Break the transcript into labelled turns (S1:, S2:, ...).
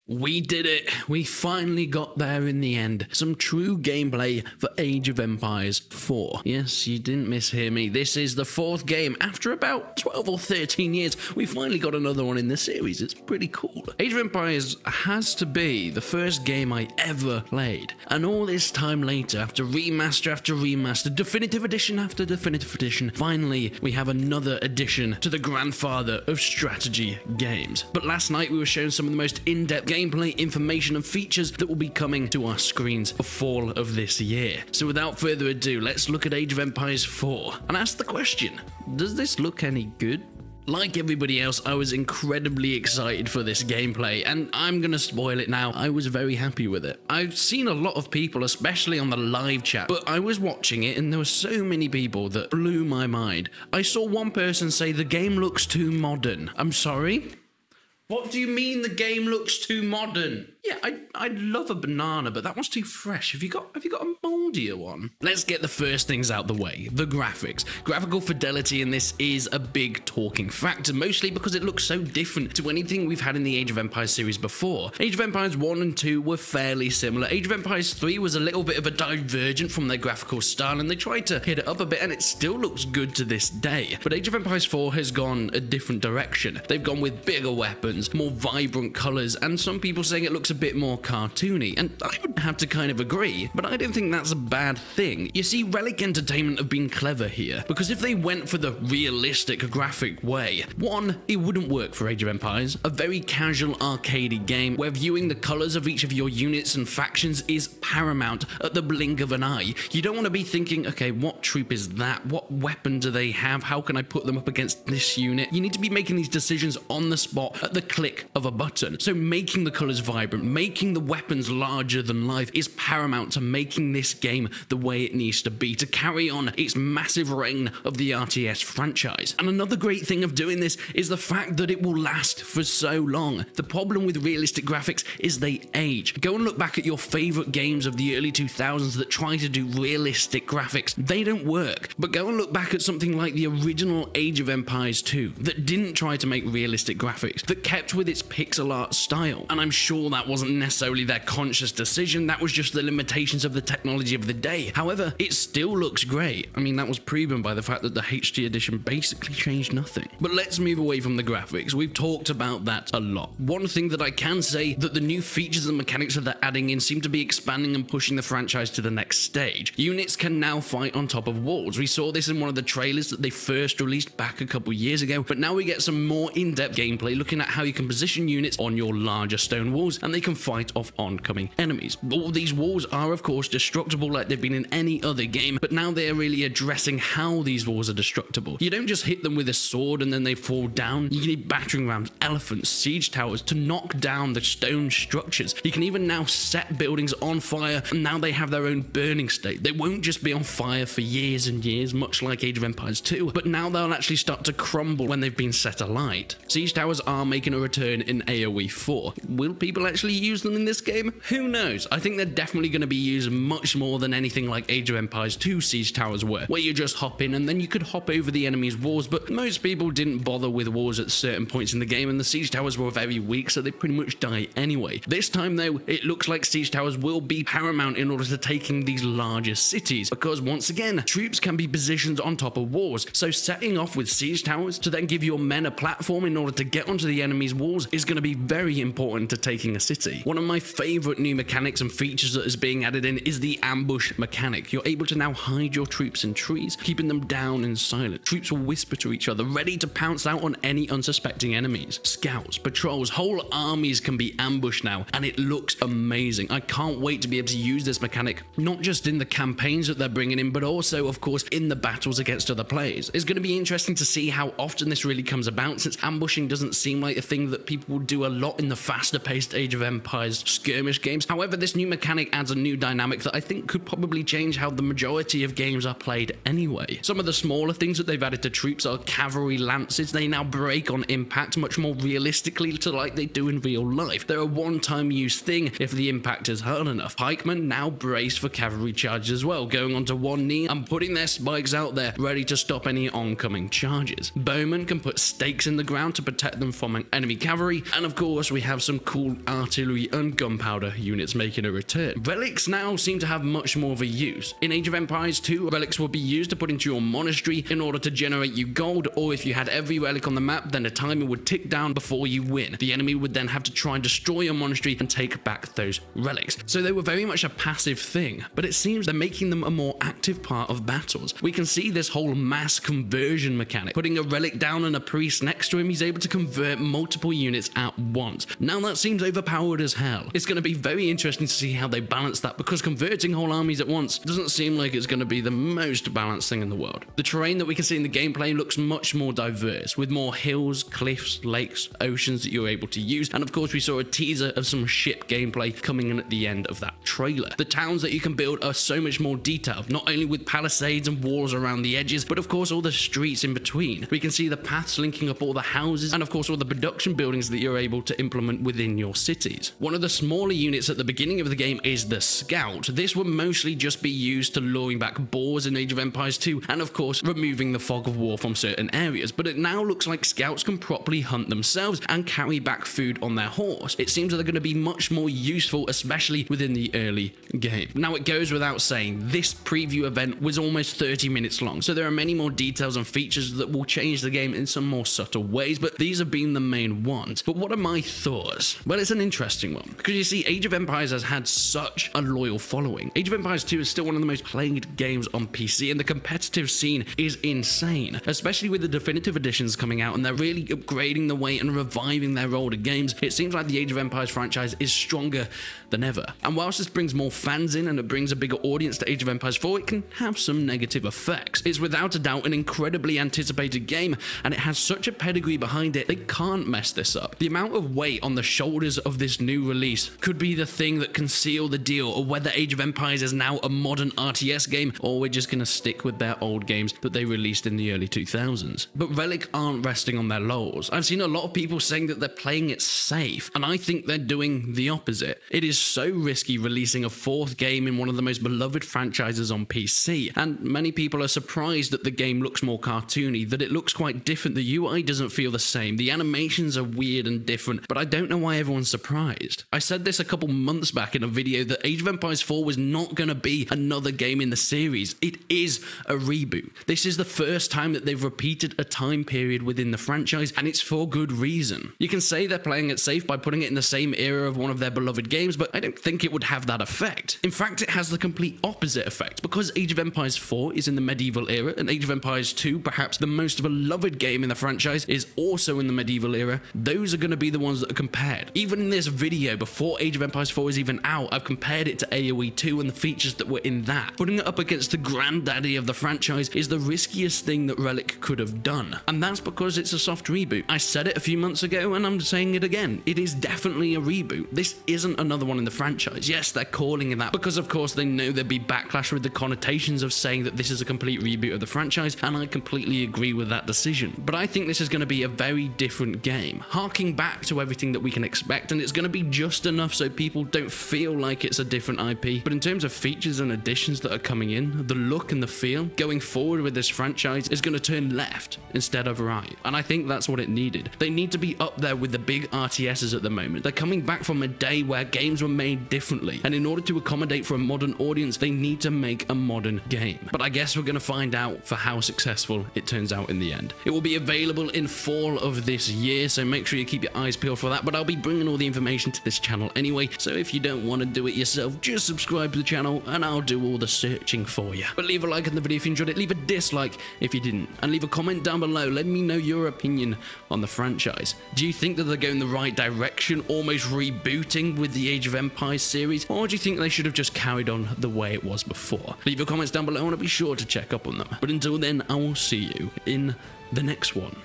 S1: We did it! We finally got there in the end. Some true gameplay for Age of Empires 4. Yes, you didn't mishear me. This is the 4th game. After about 12 or 13 years, we finally got another one in the series. It's pretty cool. Age of Empires has to be the first game I ever played. And all this time later, after remaster after remaster, definitive edition after definitive edition, finally we have another addition to the grandfather of strategy games. But last night we were shown some of the most in-depth gameplay, information and features that will be coming to our screens for fall of this year. So without further ado, let's look at Age of Empires 4 and ask the question, does this look any good? Like everybody else, I was incredibly excited for this gameplay, and I'm gonna spoil it now. I was very happy with it. I've seen a lot of people, especially on the live chat, but I was watching it and there were so many people that blew my mind. I saw one person say the game looks too modern. I'm sorry? What do you mean the game looks too modern? Yeah, I'd love a banana, but that one's too fresh. Have you got a moldier one? Let's get the first things out the way. The graphics. Graphical fidelity in this is a big talking factor, mostly because it looks so different to anything we've had in the Age of Empires series before. Age of Empires 1 and 2 were fairly similar. Age of Empires 3 was a little bit of a divergent from their graphical style, and they tried to hit it up a bit, and it still looks good to this day. But Age of Empires 4 has gone a different direction. They've gone with bigger weapons, more vibrant colors, and some people saying it looks a bit more cartoony, and I would have to kind of agree, but I don't think that's a bad thing. You see, Relic Entertainment have been clever here, because if they went for the realistic graphic way, one, it wouldn't work for Age of Empires, a very casual arcadey game where viewing the colors of each of your units and factions is paramount at the blink of an eye. You don't want to be thinking, okay, what troop is that? What weapon do they have? How can I put them up against this unit? You need to be making these decisions on the spot at the click of a button. So making the colors vibrant, making the weapons larger than life is paramount to making this game the way it needs to be, to carry on its massive reign of the RTS franchise. And another great thing of doing this is the fact that it will last for so long. The problem with realistic graphics is they age. Go and look back at your favorite games of the early 2000s that try to do realistic graphics. They don't work. But go and look back at something like the original Age of Empires 2 that didn't try to make realistic graphics, that kept with its pixel art style. And I'm sure that wasn't necessarily their conscious decision, that was just the limitations of the technology of the day. However, it still looks great. I mean, that was proven by the fact that the HD edition basically changed nothing. But let's move away from the graphics. We've talked about that a lot. One thing that I can say, that the new features and mechanics that they're adding in seem to be expanding and pushing the franchise to the next stage. Units can now fight on top of walls. We saw this in one of the trailers that they first released back a couple years ago, but now we get some more in-depth gameplay looking at how you can position units on your larger stone walls and they can fight off oncoming enemies. All these walls are of course destructible like they've been in any other game, but now they are really addressing how these walls are destructible. You don't just hit them with a sword and then they fall down. You need battering rams, elephants, siege towers to knock down the stone structures. You can even now set buildings on fire, and now they have their own burning state. They won't just be on fire for years and years, much like Age of Empires 2, but now they'll actually start to crumble when they've been set alight. Siege towers are making a return in AoE 4. Will people actually use them in this game? Who knows? I think they're definitely going to be used much more than anything like Age of Empires 2 siege towers were, where you just hop in and then you could hop over the enemy's walls, but most people didn't bother with walls at certain points in the game, and the siege towers were very weak, so they pretty much die anyway. This time though, it looks like siege towers will be paramount in order to taking these larger cities, because once again, troops can be positioned on top of walls, so setting off with siege towers to then give your men a platform in order to get onto the enemy's walls is going to be very important to taking a city. One of my favorite new mechanics and features that is being added in is the ambush mechanic. You're able to now hide your troops in trees, keeping them down and silent. Troops will whisper to each other, ready to pounce out on any unsuspecting enemies. Scouts, patrols, whole armies can be ambushed now, and it looks amazing. I can't wait to be able to use this mechanic, not just in the campaigns that they're bringing in, but also, of course, in the battles against other players. It's going to be interesting to see how often this really comes about, since ambushing doesn't seem like a thing that people will do a lot in the faster-paced Age of Empires skirmish games. However, this new mechanic adds a new dynamic that I think could probably change how the majority of games are played anyway. Some of the smaller things that they've added to troops are cavalry lances. They now break on impact much more realistically to like they do in real life. They're a one-time use thing if the impact is hard enough. Pikemen now braced for cavalry charges as well, going onto one knee and putting their spikes out there, ready to stop any oncoming charges. Bowmen can put stakes in the ground to protect them from enemy cavalry, and of course we have some cool artillery and gunpowder units making a return. Relics now seem to have much more of a use. In Age of Empires 2, relics will be used to put into your monastery in order to generate you gold, or if you had every relic on the map, then a timer would tick down before you win. The enemy would then have to try and destroy your monastery and take back those relics. So they were very much a passive thing, but it seems they're making them a more active part of battles. We can see this whole mass conversion mechanic. Putting a relic down and a priest next to him, he's able to convert multiple units at once. Now that seems overpowered as hell. It's going to be very interesting to see how they balance that, because converting whole armies at once doesn't seem like it's going to be the most balanced thing in the world. The terrain that we can see in the gameplay looks much more diverse, with more hills, cliffs, lakes, oceans that you're able to use, and of course we saw a teaser of some ship gameplay coming in at the end of that trailer. The towns that you can build are so much more detailed, not only with palisades and walls around the edges, but of course all the streets in between. We can see the paths linking up all the houses, and of course all the production buildings that you're able to implement within your cities. One of the smaller units at the beginning of the game is the Scout. This would mostly just be used to luring back boars in Age of Empires 2, and of course removing the fog of war from certain areas, but it now looks like Scouts can properly hunt themselves and carry back food on their horse. It seems that they're going to be much more useful, especially within the early game. Now it goes without saying, this preview event was almost 30 minutes long, so there are many more details and features that will change the game in some more subtle ways, but these have been the main ones. But what are my thoughts? Well, it's an interesting one, because you see, Age of Empires has had such a loyal following. Age of Empires 2 is still one of the most played games on PC, and the competitive scene is insane, especially with the definitive editions coming out, and they're really upgrading the way and reviving their older games. It seems like the Age of Empires franchise is stronger than ever. And whilst this brings more fans in and it brings a bigger audience to Age of Empires 4, it can have some negative effects. It's without a doubt an incredibly anticipated game, and it has such a pedigree behind it, they can't mess this up. The amount of weight on the shoulders of this new release could be the thing that can seal the deal, or whether Age of Empires is now a modern RTS game, or we're just going to stick with their old games that they released in the early 2000s. But Relic aren't resting on their laurels. I've seen a lot of people saying that they're playing it safe, and I think they're doing the opposite. It is so risky releasing a fourth game in one of the most beloved franchises on PC, and many people are surprised that the game looks more cartoony, that it looks quite different, the UI doesn't feel the same, the animations are weird and different, but I don't know why everyone's surprised. I said this a couple months back in a video that Age of Empires 4 was not going to be another game in the series. It is a reboot. This is the first time that they've repeated a time period within the franchise, and it's for good reason. You can say they're playing it safe by putting it in the same era of one of their beloved games, but I don't think it would have that effect. In fact, it has the complete opposite effect, because Age of Empires 4 is in the medieval era, and Age of Empires 2, perhaps the most beloved game in the franchise, is also in the medieval era. Those are going to be the ones that are compared. Even in this video, before Age of Empires 4 is even out, I've compared it to AoE 2 and the features that were in that. Putting it up against the granddaddy of the franchise is the riskiest thing that Relic could have done, and that's because it's a soft reboot. I said it a few months ago, and I'm saying it again. It is definitely a reboot. This isn't another one in the franchise. Yes, they're calling it that because, of course, they know there'd be backlash with the connotations of saying that this is a complete reboot of the franchise, and I completely agree with that decision. But I think this is going to be a very different game, harking back to everything that we can expect, and it's going to be just enough so people don't feel like it's a different IP. But in terms of features and additions that are coming in, the look and the feel, going forward with this franchise is going to turn left instead of right, and I think that's what it needed. They need to be up there with the big RTSs at the moment. They're coming back from a day where games were made differently, and in order to accommodate for a modern audience, they need to make a modern game. But I guess we're going to find out for how successful it turns out in the end. It will be available in fall of this year, so make sure you keep your eyes peeled for that, but I'll be bringing all the information to this channel anyway, so if you don't want to do it yourself, just subscribe to the channel and I'll do all the searching for you. But leave a like on the video if you enjoyed it, leave a dislike if you didn't, and leave a comment down below letting me know your opinion on the franchise. Do you think that they're going the right direction, almost rebooting with the Age of Empires series, or do you think they should have just carried on the way it was before? Leave your comments down below and I'll be sure to check up on them. But until then, I will see you in the next one.